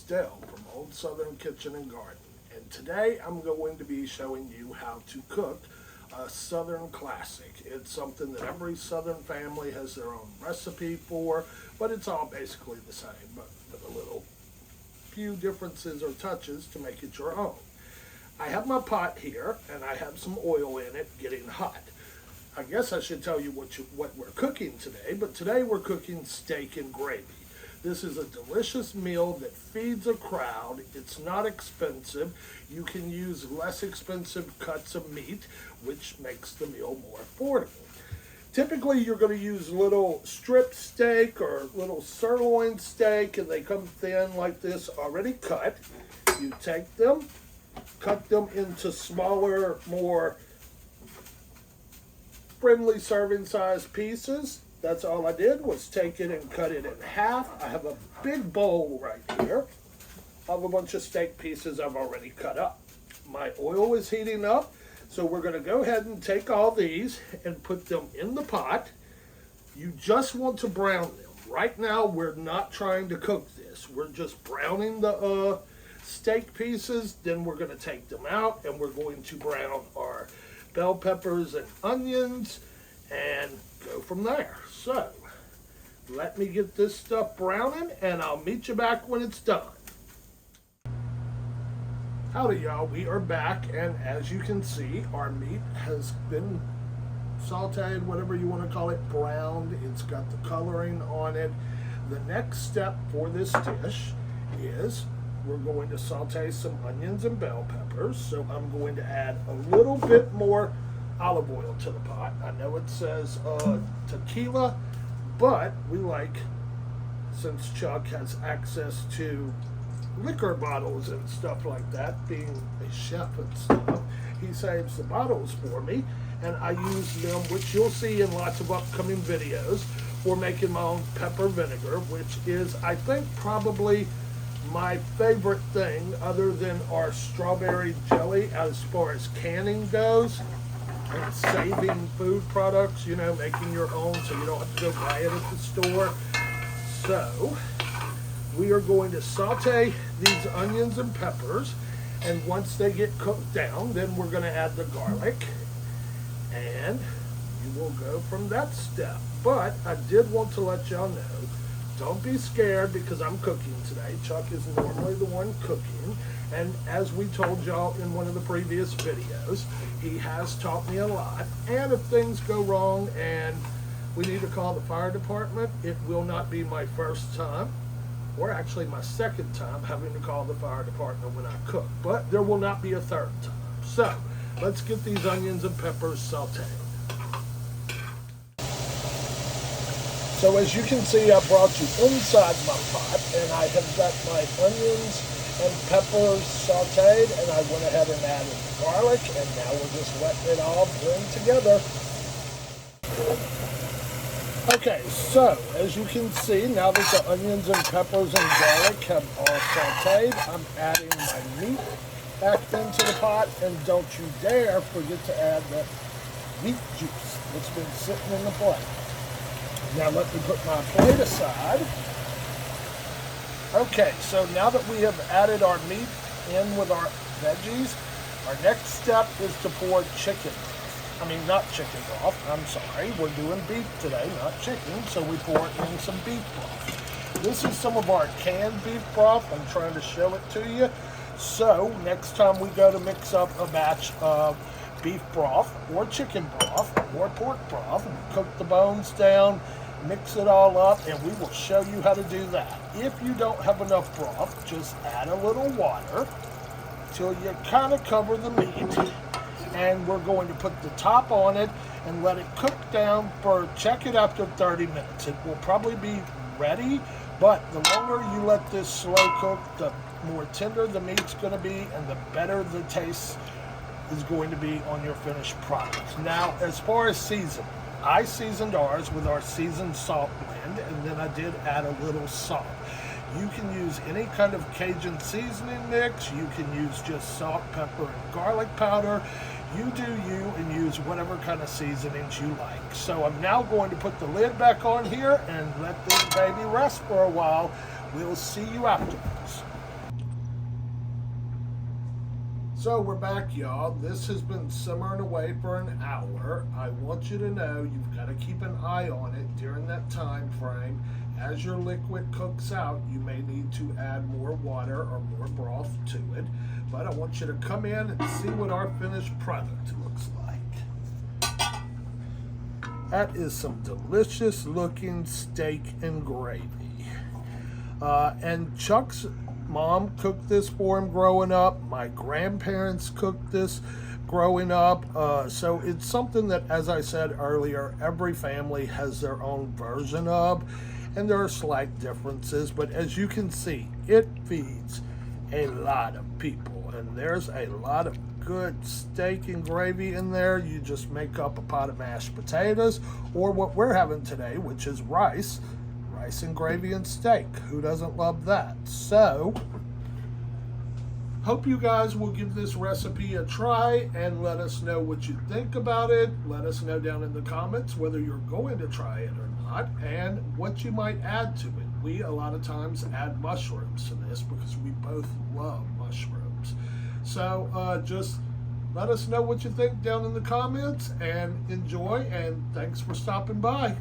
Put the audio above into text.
Dale from Old Southern Kitchen and Garden, and today I'm going to be showing you how to cook a Southern classic. It's something that every Southern family has their own recipe for, but it's all basically the same, but with a little few differences or touches to make it your own. I have my pot here, and I have some oil in it getting hot. I guess I should tell you what we're cooking today, but today we're cooking steak and gravy. This is a delicious meal that feeds a crowd. It's not expensive. You can use less expensive cuts of meat, which makes the meal more affordable. Typically, you're going to use little strip steak or little sirloin steak, and they come thin like this, already cut. You take them, cut them into smaller, more friendly serving size pieces. That's all I did was take it and cut it in half. I have a big bowl right here of a bunch of steak pieces I've already cut up. My oil is heating up, so we're going to go ahead and take all these and put them in the pot. You just want to brown them. Right now, we're not trying to cook this. We're just browning the steak pieces. Then we're going to take them out, and we're going to brown our bell peppers and onions and go from there. So, let me get this stuff browning, and I'll meet you back when it's done. Howdy, y'all. We are back, and as you can see, our meat has been sauteed, whatever you want to call it, browned. It's got the coloring on it. The next step for this dish is we're going to saute some onions and bell peppers. So I'm going to add a little bit more olive oil to the pot. I know it says tequila, but we like, since Chuck has access to liquor bottles and stuff like that, being a chef and stuff, he saves the bottles for me, and I use them, which you'll see in lots of upcoming videos, for making my own pepper vinegar, which is, I think, probably my favorite thing other than our strawberry jelly as far as canning goes and saving food products, you know, making your own so you don't have to go buy it at the store. So we are going to saute these onions and peppers, and once they get cooked down, then we're going to add the garlic, and you will go from that step. But I did want to let y'all know, don't be scared because I'm cooking today. Chuck is normally the one cooking, and as we told y'all in one of the previous videos, he has taught me a lot, and if things go wrong and we need to call the fire department, it will not be my first time, or actually my second time having to call the fire department when I cook, but there will not be a third time. So let's get these onions and peppers sauteed. So as you can see, I brought you inside my pot, and I have got my onions and peppers sauteed, and I went ahead and added the garlic, and now we're just letting it all blend together. Okay, so as you can see, now that the onions and peppers and garlic have all sauteed, I'm adding my meat back into the pot, and don't you dare forget to add the meat juice that's been sitting in the plate. Now let me put my plate aside. Okay, so now that we have added our meat in with our veggies, our next step is to pour chicken. Not chicken broth, I'm sorry. We're doing beef today, not chicken, so we pour in some beef broth. This is some of our canned beef broth. I'm trying to show it to you. So next time we go to mix up a batch of beef broth or chicken broth or pork broth, cook the bones down, mix it all up, and we will show you how to do that. If you don't have enough broth, just add a little water till you kind of cover the meat, and we're going to put the top on it and let it cook down for, check it after 30 minutes. It will probably be ready, but the longer you let this slow cook, the more tender the meat's going to be, and the better the taste is going to be on your finished product. Now, as far as seasoning, I seasoned ours with our seasoned salt blend, and then I did add a little salt. You can use any kind of Cajun seasoning mix. You can use just salt, pepper, and garlic powder. You do you and use whatever kind of seasonings you like. So I'm now going to put the lid back on here and let this baby rest for a while. We'll see you afterwards. So we're back, y'all. This has been simmering away for an hour. I want you to know you've got to keep an eye on it during that time frame. As your liquid cooks out, you may need to add more water or more broth to it. But I want you to come in and see what our finished product looks like. That is some delicious looking steak and gravy. And Chuck's mom cooked this for him growing up. My grandparents cooked this growing up. So it's something that, as I said earlier, every family has their own version of. And there are slight differences. But as you can see, it feeds a lot of people. And there's a lot of good steak and gravy in there. You just make up a pot of mashed potatoes, or what we're having today, which is rice and gravy and steak. Who doesn't love that? So, hope you guys will give this recipe a try and let us know what you think about it. Let us know down in the comments whether you're going to try it or not and what you might add to it. We a lot of times add mushrooms to this because we both love mushrooms. So just let us know what you think down in the comments and enjoy, and thanks for stopping by.